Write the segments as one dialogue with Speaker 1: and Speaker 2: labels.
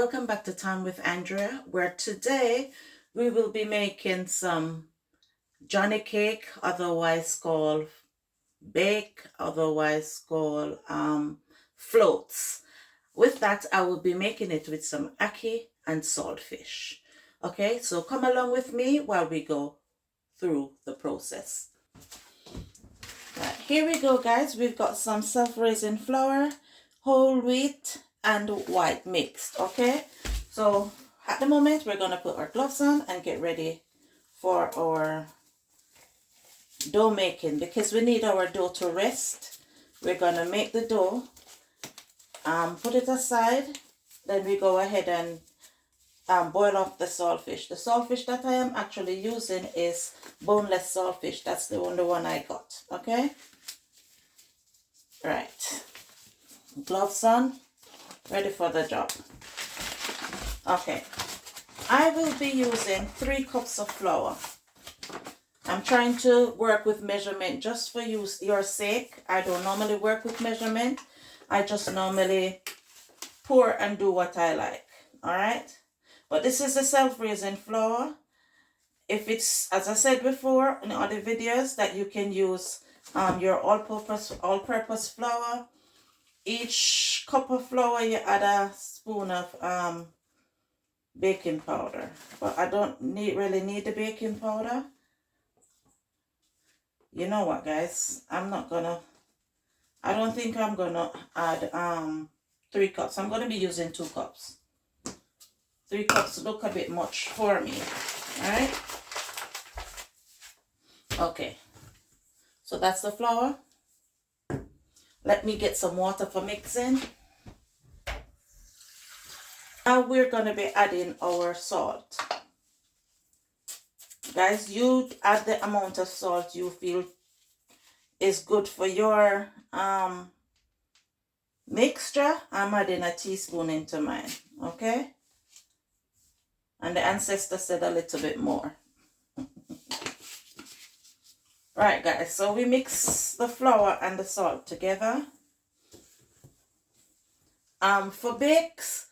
Speaker 1: welcome back to Time with Andrea, where today we will be making some Johnny cake, otherwise called bake, otherwise called floats. With that, I will be making it with some ackee and saltfish. Okay, so come along with me while we go through the process. Right, here we go, guys. We've got some self-raising flour, whole wheat, and white mixed. Okay, so at the moment we're gonna put our gloves on and get ready for our dough making, because we need our dough to rest. We're gonna make the dough, put it aside, then we go ahead and boil off the saltfish. The saltfish that I am actually using is boneless saltfish. That's the only one I got. Okay, right, gloves on, ready for the job. Okay, I will be using 3 cups of flour. I'm trying to work with measurement just for your sake. I don't normally work with measurement. I just normally pour and do what I like. All right, but this is a self-raising flour. If it's, as I said before in other videos, that you can use your all-purpose flour. Each cup of flour you add a spoon of baking powder, but I don't really need the baking powder. You know what, guys, I don't think I'm gonna add 3 cups. I'm gonna be using 2 cups. 3 cups look a bit much for me. All right, okay, so that's the flour. Let me get some water for mixing. Now we're going to be adding our salt. Guys, you add the amount of salt you feel is good for your mixture. I'm adding a teaspoon into mine, okay? And the ancestor said a little bit more. Right, guys, so we mix the flour and the salt together. For bakes,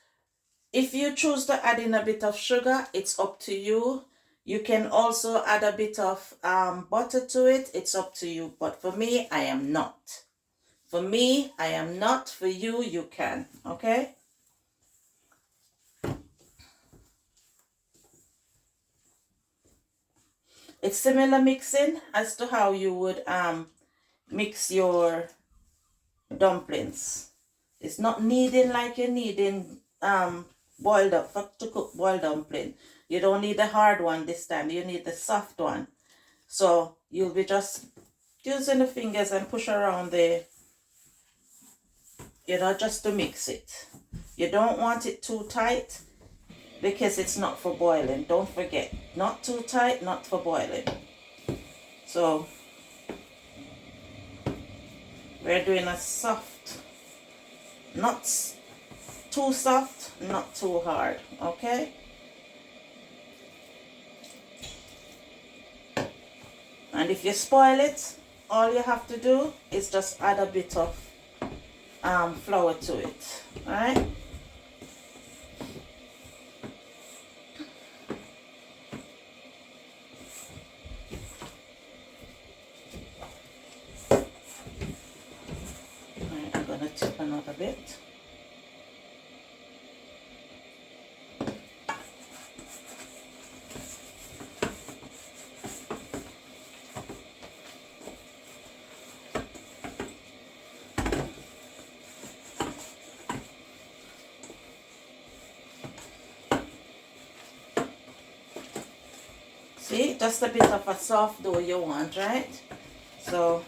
Speaker 1: if you choose to add in a bit of sugar, it's up to you. You can also add a bit of butter to it. It's up to you. But for me, I am not. For me, I am not. For you, you can. Okay? It's similar mixing as to how you would mix your dumplings. It's not kneading like you're kneading to cook boiled dumpling. You don't need the hard one this time. You need the soft one. So you'll be just using the fingers and push around the, just to mix it. You don't want it too tight because it's not for boiling. Don't forget, not too tight, not for boiling. So we're doing a soft, not too soft, not too hard, okay? And if you spoil it, all you have to do is just add a bit of flour to it, all right? All right, I'm gonna tip another bit. See, just a bit of a soft dough you want, right? So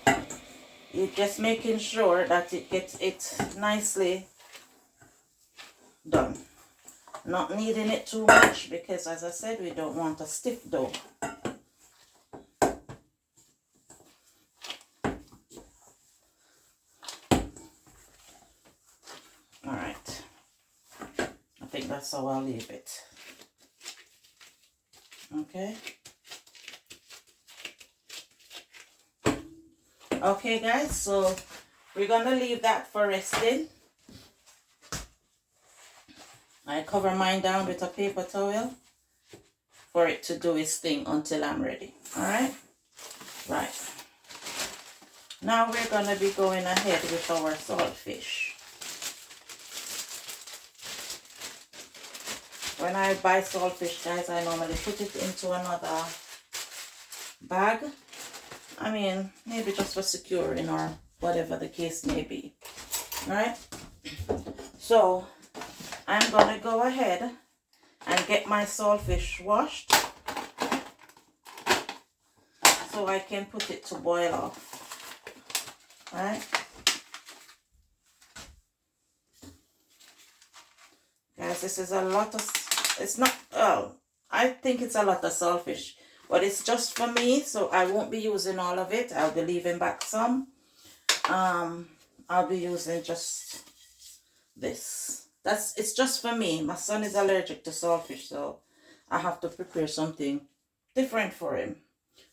Speaker 1: you're just making sure that it gets it nicely done. Not kneading it too much because, as I said, we don't want a stiff dough. All right. I think that's how I'll leave it. Okay. Okay, guys, so we're gonna leave that for resting. I cover mine down with a paper towel for it to do its thing until I'm ready. Alright? Right. Now we're going to be going ahead with our saltfish. When I buy saltfish, guys, I normally put it into another bag. I mean, maybe just for securing or whatever the case may be. Right? So, I'm going to go ahead and get my saltfish washed so I can put it to boil off. Right? Guys, this is a lot of, it's not, oh, I think it's a lot of saltfish, but it's just for me, so I won't be using all of it. I'll be leaving back some. I'll be using just this. It's just for me. My son is allergic to saltfish, so I have to prepare something different for him.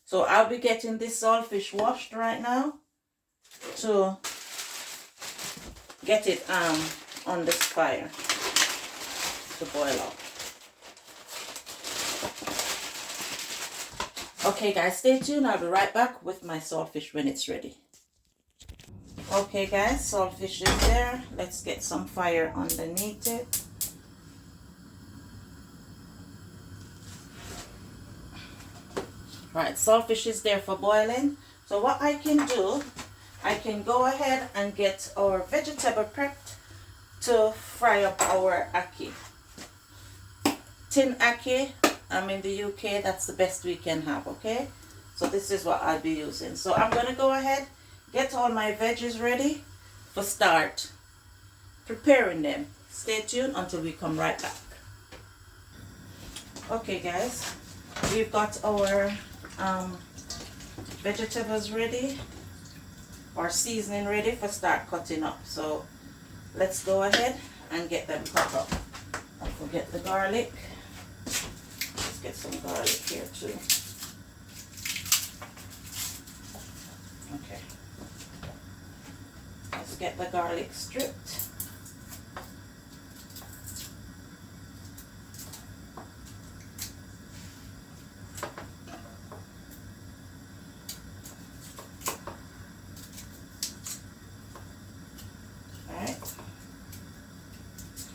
Speaker 1: So I'll be getting this saltfish washed right now to get it on this fire to boil up. Okay guys, stay tuned. I'll be right back with my saltfish when it's ready. Okay guys, saltfish is there. Let's get some fire underneath it. Right, saltfish is there for boiling. So what I can do, I can go ahead and get our vegetable prepped to fry up our ackee. Tin ackee, I'm in the UK, that's the best we can have, okay? So this is what I'll be using. So I'm going to go ahead, get all my veggies ready for start preparing them. Stay tuned until we come right back. Okay guys, we've got our vegetables ready, or seasoning ready for start cutting up. So let's go ahead and get them cut up. Don't forget the garlic. Let's get some garlic here too. Okay. Let's get the garlic stripped.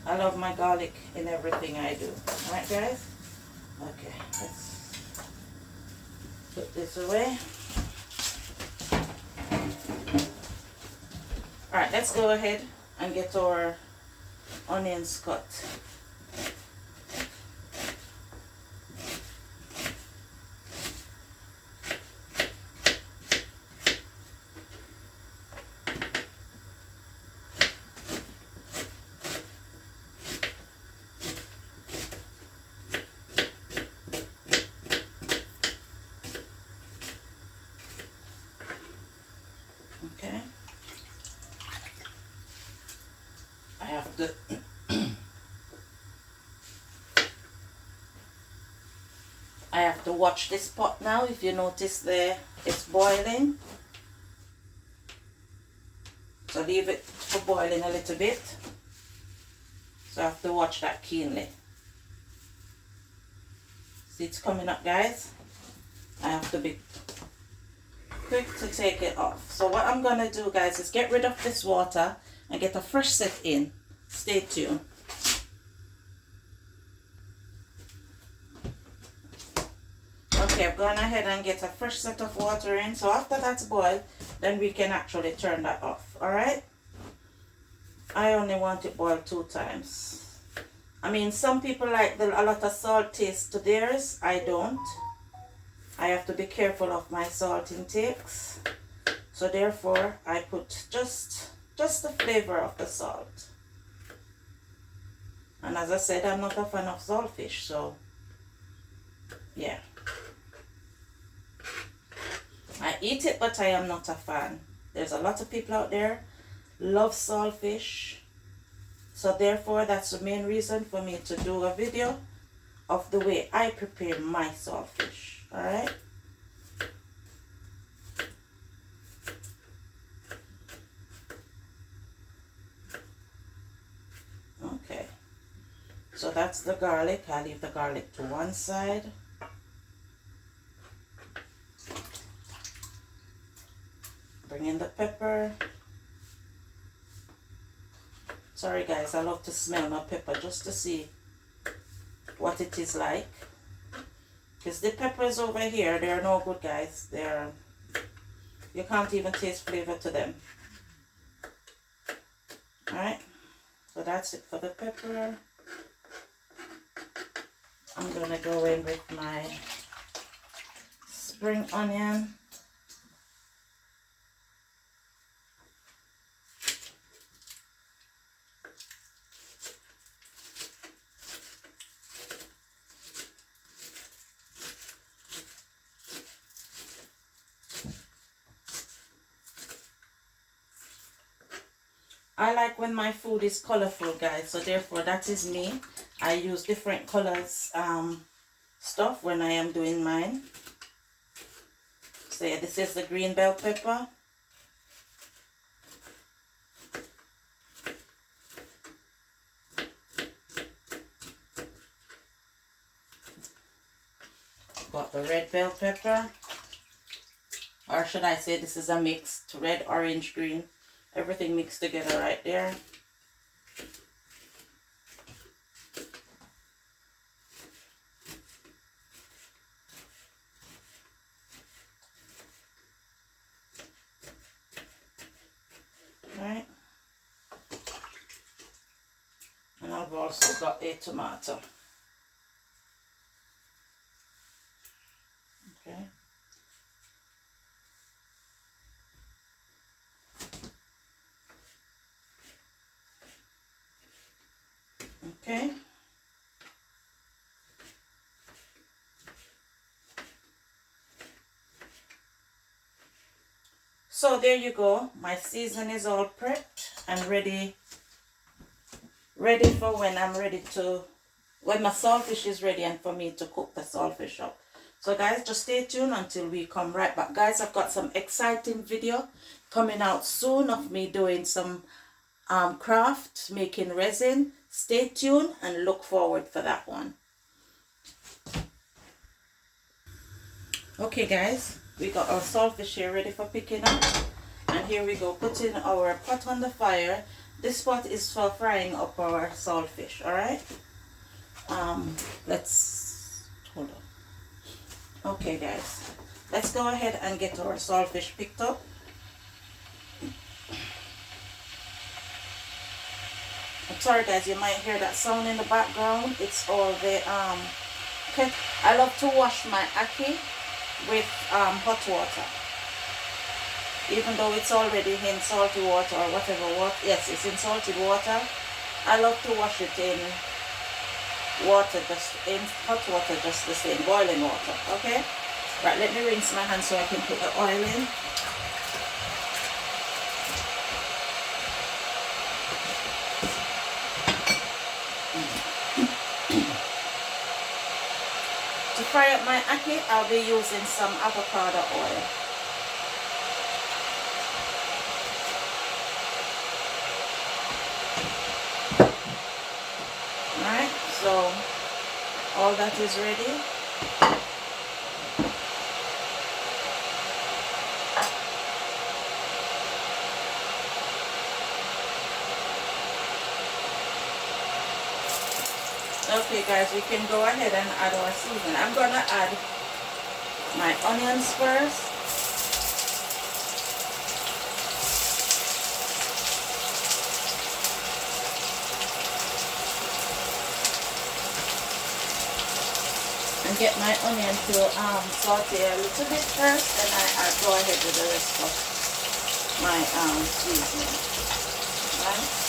Speaker 1: I love my garlic in everything I do. Alright guys? Okay, let's put this away. Alright, let's go ahead and get our onions cut. Okay. I have to I have to watch this pot now. If you notice there, it's boiling. So leave it for boiling a little bit. So I have to watch that keenly. See, it's coming up, guys. I have to be quick to take it off. So what I'm gonna do, guys, is get rid of this water and get a fresh set in. Stay tuned. Okay, I've gone ahead and get a fresh set of water in. So after that's boiled, then we can actually turn that off. Alright? I only want it boiled 2 times. I mean, some people like a lot of salt taste to theirs. I don't. I have to be careful of my salt intakes. So therefore, I put just the flavor of the salt. And as I said, I'm not a fan of saltfish, so yeah. I eat it, but I am not a fan. There's a lot of people out there love saltfish. So therefore, that's the main reason for me to do a video of the way I prepare my saltfish. Alright? Okay. So that's the garlic. I'll leave the garlic to one side. Bring in the pepper. Sorry guys, I love to smell my pepper just to see what it is like. Because the peppers over here, they're no good guys. You can't even taste flavor to them. Alright, so that's it for the pepper. I'm going to go in with my spring onion. I like when my food is colorful guys, so therefore that is me. I use different colors stuff when I am doing mine. So yeah, this is the green bell pepper. Got the red bell pepper. Or should I say this is a mixed red, orange, green. Everything mixed together right there. Right. And I've also got a tomato. Okay. Okay. So there you go. My season is all prepped and ready for when when my saltfish is ready and for me to cook the saltfish up. So guys, just stay tuned until we come right back. Guys, I've got some exciting video coming out soon of me doing some craft, making resin. Stay tuned and look forward for that one. Okay guys, we got our saltfish here ready for picking up. And here we go, putting our pot on the fire. This pot is for frying up our saltfish, alright? Let's hold on. Okay guys, let's go ahead and get our saltfish picked up. I'm sorry guys, you might hear that sound in the background. It's all the okay. I love to wash my ackee with hot water, even though it's already in salty water or whatever water. Yes, it's in salted water. I love to wash it in water, just in hot water, just the same, boiling water. Okay, right, let me rinse my hands so I can put the oil in. To fry up my ackee, I'll be using some avocado oil. Alright, so all that is ready. Okay guys, we can go ahead and add our seasoning. I'm going to add my onions first. And get my onion to saute a little bit first, then I go ahead with the rest of my seasoning. Right?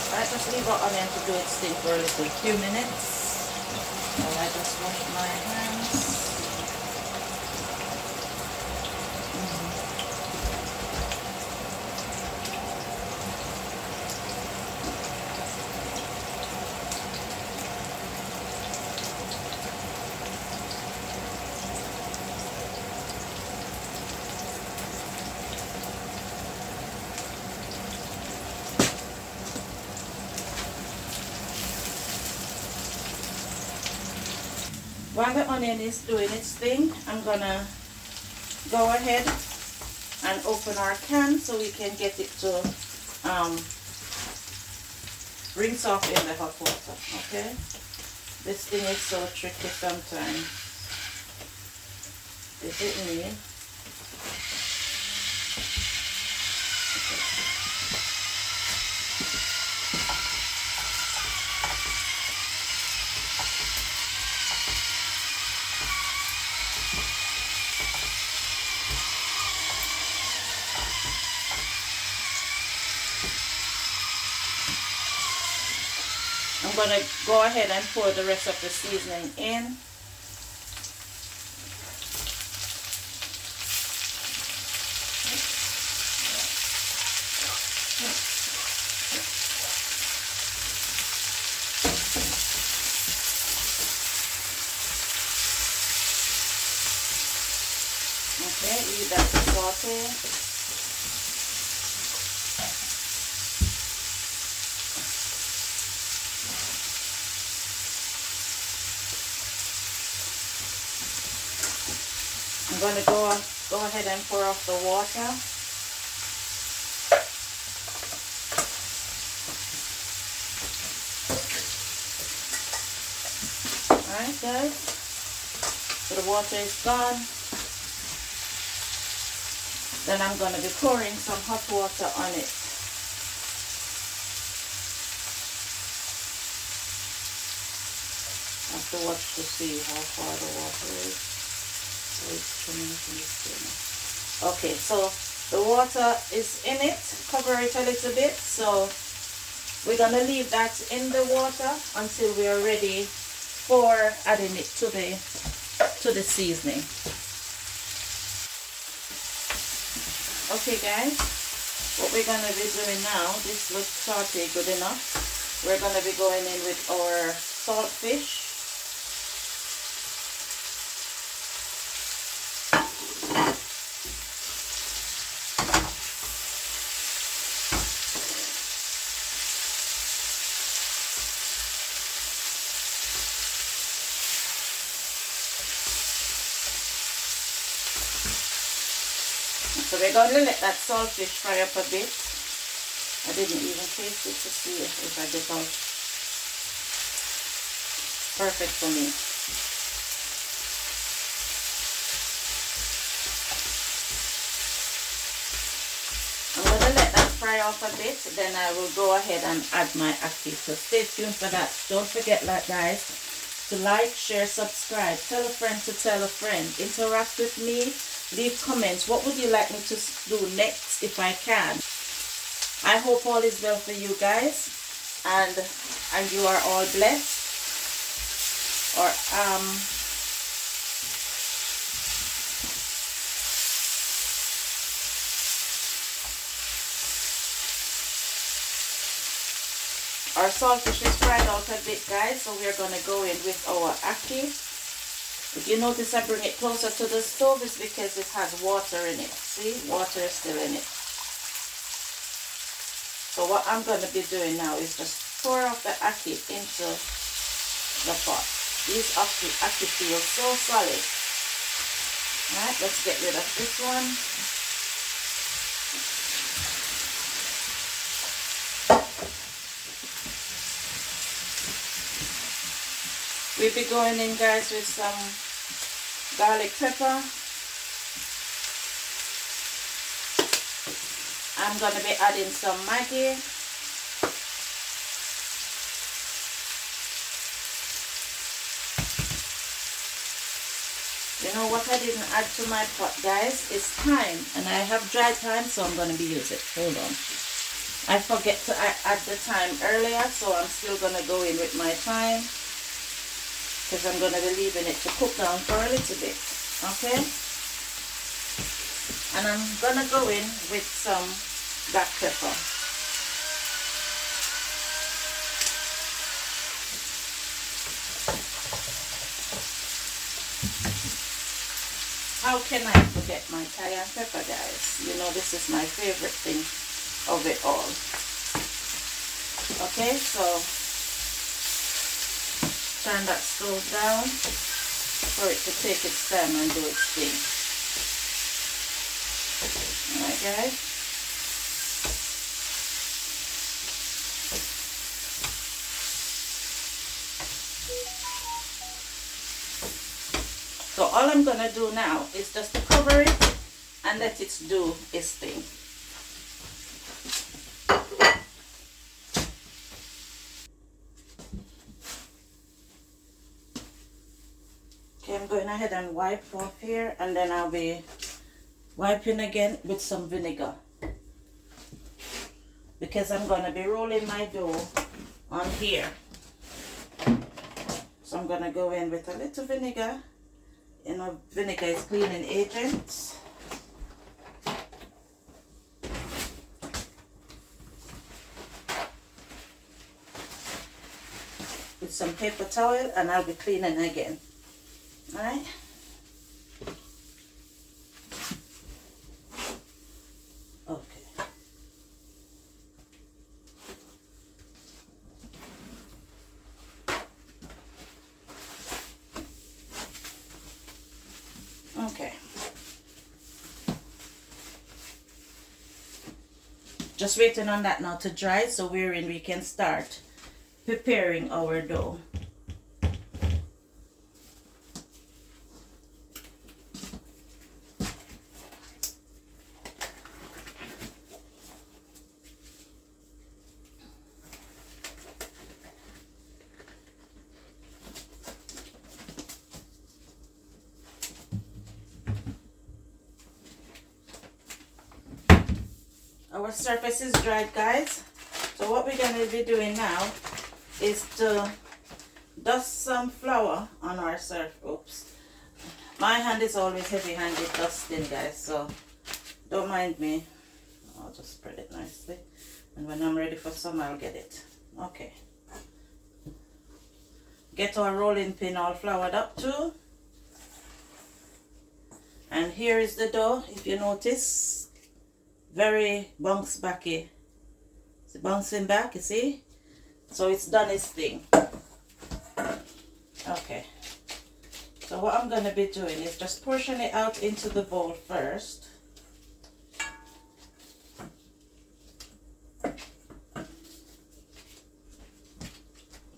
Speaker 1: Alright, just leave our onion to do its thing for a few minutes. Alright, just wash my hands. While the onion is doing its thing, I'm gonna go ahead and open our can so we can get it to rinse off in the hot water. Okay, this thing is so tricky sometimes. Is it me? I'm going to go ahead and pour the rest of the seasoning in. Okay, leave that to saute. I'm going to go ahead and pour off the water. Alright guys, so the water is gone. Then I'm going to be pouring some hot water on it. I have to watch to see how far the water is. Okay, so the water is in it. Cover it a little bit. So we're going to leave that in the water until we are ready for adding it to the seasoning. Okay guys, what we're going to be doing now, this looks saute good enough. We're going to be going in with our saltfish. So we're going to let that saltfish fry up a bit. I didn't even taste it to see if I get out. Perfect for me. I'm going to let that fry off a bit, then I will go ahead and add my ackee. So stay tuned for that. Don't forget that guys, to like, share, subscribe, tell a friend to tell a friend, interact with me. Leave comments. What would you like me to do next if I can? I hope all is well for you guys, and you are all blessed. Or our saltfish is fried out a bit guys, so we are going to go in with our ackee. If you notice I bring it closer to the stove, it's because it has water in it. See, water is still in it. So what I'm going to be doing now is just pour off the ackee into the pot. These ackee feel so solid. Alright, let's get rid of this one. We'll be going in guys with some garlic pepper. I'm going to be adding some Maggi. You know what I didn't add to my pot guys is thyme, and I have dry thyme, so I'm going to be using it. Hold on. I forget to add the thyme earlier, so I'm still going to go in with my thyme, because I'm going to be leaving it to cook down for a little bit. Okay? And I'm going to go in with some black pepper. How can I forget my cayenne pepper guys? You know this is my favorite thing of it all. Okay, so turn that stove down. for it to take its time and do its thing. Alright guys. So all I'm gonna do now is just to cover it and let it do its thing. Okay, I'm going ahead and wipe off here, and then I'll be wiping again with some vinegar, because I'm going to be rolling my dough on here. So I'm going to go in with a little vinegar. You know, vinegar is cleaning agent. With some paper towel, and I'll be cleaning again. Alright? Okay. Okay. Just waiting on that now to dry, so we can start preparing our dough. Our surface is dried, guys. So what we're going to be doing now is to dust some flour on our surface. Oops. My hand is always heavy-handed dusting, guys, so don't mind me. I'll just spread it nicely. And when I'm ready for some, I'll get it. Okay. Get our rolling pin all floured up too. And here is the dough, if you notice. Very bounce backy. It's bouncing back, you see? So it's done its thing. Okay. So what I'm going to be doing is just portion it out into the bowl first.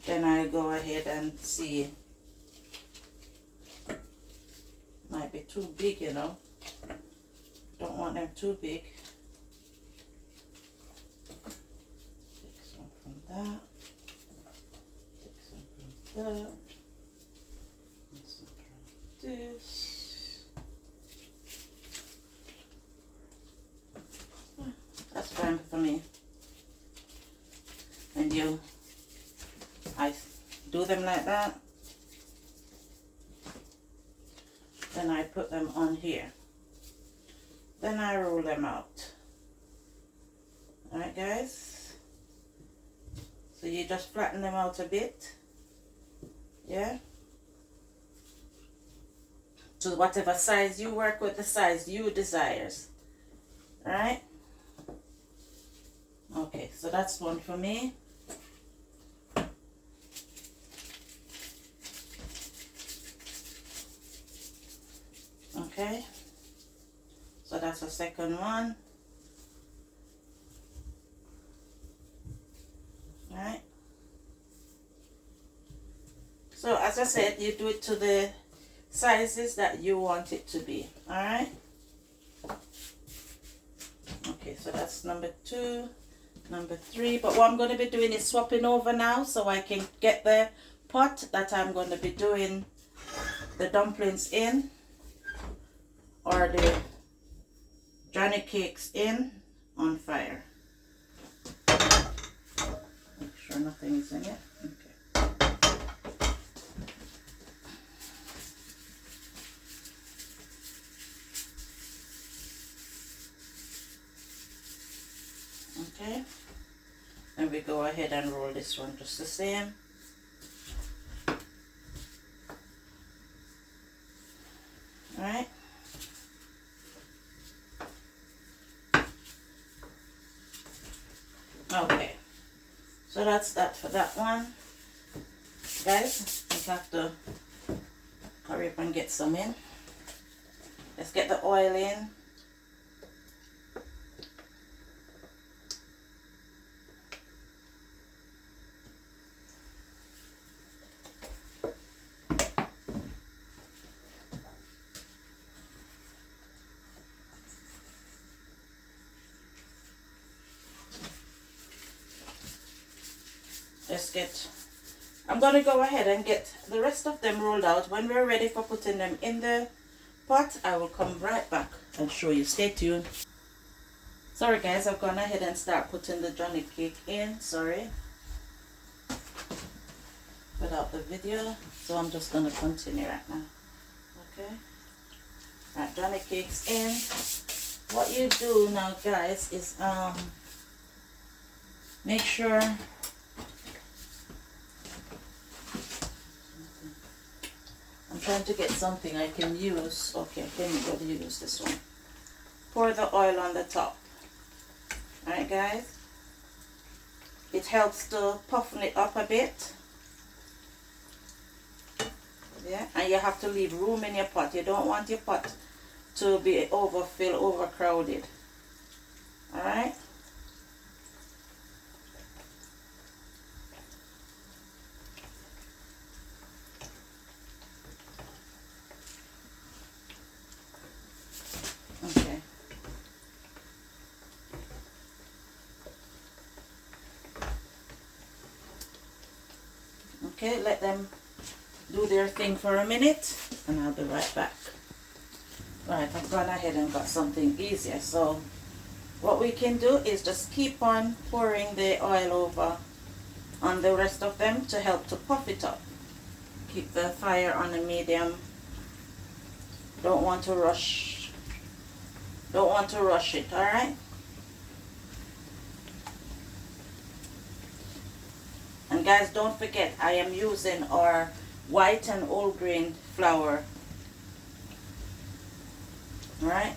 Speaker 1: Then I go ahead and see. Might be too big, you know. Don't want them too big. That, take some from that, and some from this. That's fine for me. And I do them like that. Then I put them on here. Then I roll them out. Alright guys. So you just flatten them out a bit, yeah? To whatever size you work with, the size you desires, alright? Okay, so that's one for me. Okay, so that's the second one. Alright. So as I said, you do it to the sizes that you want it to be. Alright. Okay, so that's number 2, number 3. But what I'm going to be doing is swapping over now so I can get the pot that I'm going to be doing the dumplings in, or the Johnny cakes in, on fire. Make sure nothing is in it. Okay. Okay. And we go ahead and roll this one just the same. Alright. Okay. So that's that for that one. Guys, I have to Hurry up and get some in. Let's get the oil in. I'm going to go ahead and get the rest of them rolled out. When we're ready for putting them in the pot, I will come right back and show you. Stay tuned. Sorry guys, I've gone ahead and start putting the Johnny cake in. Sorry. Without the video. So I'm just going to continue right now. Okay. Right, Johnny cake's in. What you do now guys is make sure I'm trying to get something I can use. Okay, I can go to use this one. Pour the oil on the top. Alright guys. It helps to puffen it up a bit. Yeah, and you have to leave room in your pot. You don't want your pot to be overfilled, overcrowded. Alright. Okay. Okay, let them do their thing for a minute and I'll be right back. Right, I've gone ahead and got something easier. So what we can do is just keep on pouring the oil over on the rest of them to help to puff it up. Keep the fire on a medium. Don't want to rush it, alright? And guys, don't forget I am using our white and whole grain flour. Alright?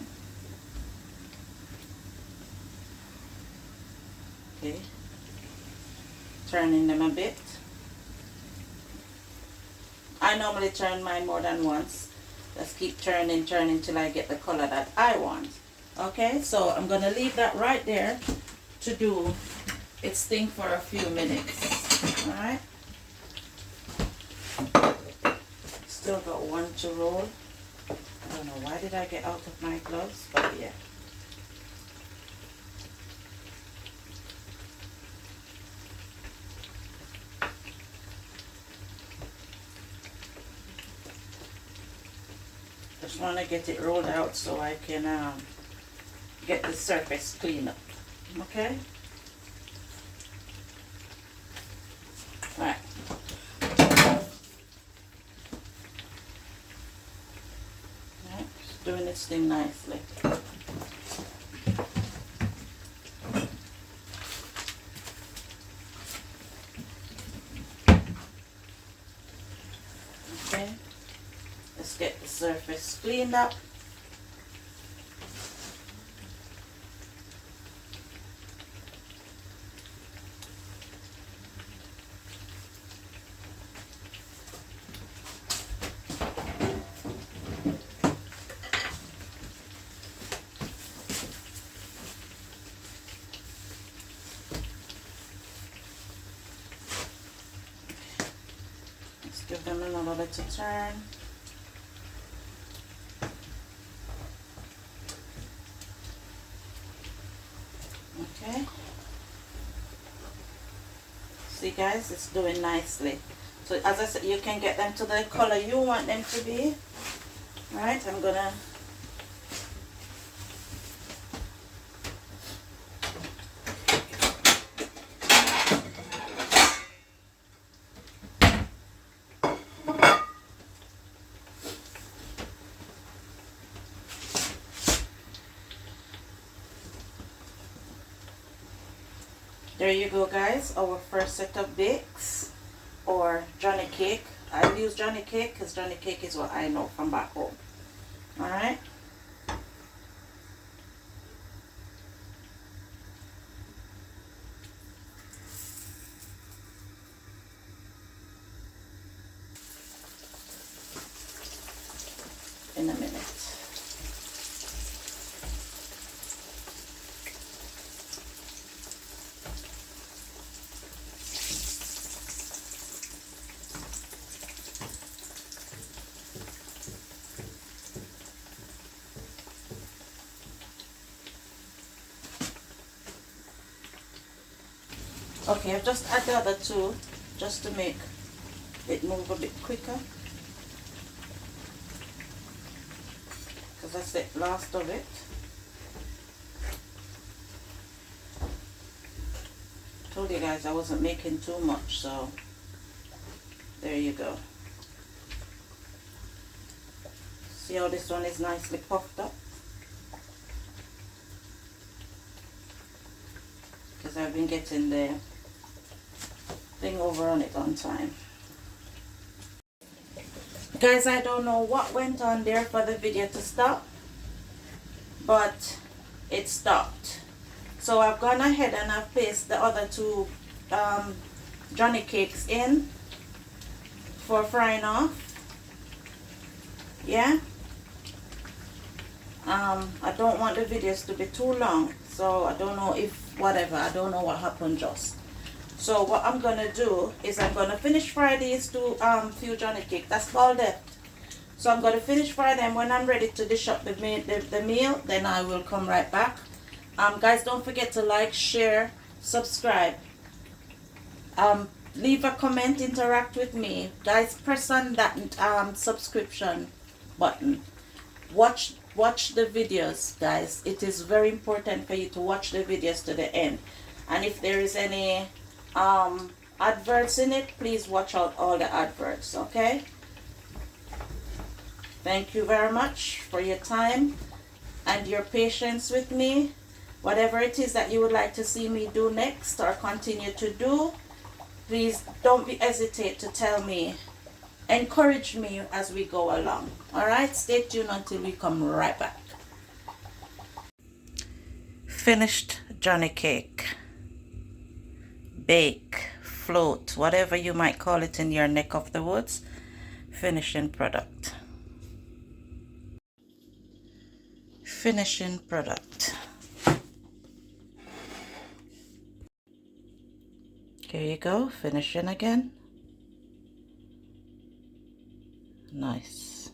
Speaker 1: Okay. Turning them a bit. I normally turn mine more than once. Just keep turning till I get the color that I want. Okay, so I'm going to leave that right there to do its thing for a few minutes. Alright? Still got one to roll. I don't know why did I get out of my gloves, but yeah. Just want to get it rolled out so I can get the surface clean up. Okay? Alright. It's doing its thing nicely. Okay. Let's get the surface cleaned up. Let's give them another little turn. Okay. See guys, it's doing nicely. So as I said, you can get them to the color you want them to be. Alright, I'm gonna there you go guys, our first set of bakes or Johnny cake. I use Johnny cake because Johnny cake is what I know from back home. Alright. Okay, I've just added the other two just to make it move a bit quicker, because that's the last of it. Told you guys I wasn't making too much, so there you go. See how this one is nicely puffed up? Because I've been getting the thing over on it on time. Guys, I don't know what went on there for the video to stop, but it stopped. So I've gone ahead and I've placed the other two Johnny cakes in for frying off. Yeah. I don't want the videos to be too long, so I don't know if whatever, I don't know what happened just. So what I'm gonna do is I'm gonna finish fry these two few Johnny cake. That's all left. So I'm gonna finish fry them. When I'm ready to dish up the meal, then I will come right back. Guys, don't forget to like, share, subscribe, leave a comment, interact with me. Guys, press on that subscription button. Watch the videos, guys. It is very important for you to watch the videos to the end. And if there is any adverts in it, please watch out all the adverts, okay? Thank you very much for your time and your patience with me. Whatever it is that you would like to see me do next or continue to do, please don't hesitate to tell me. Encourage me as we go along. Alright, stay tuned until we come right back. Finished Johnny cake. Bake, float, whatever you might call it in your neck of the woods. Finishing product. Finishing product. Here you go, finishing again. Nice.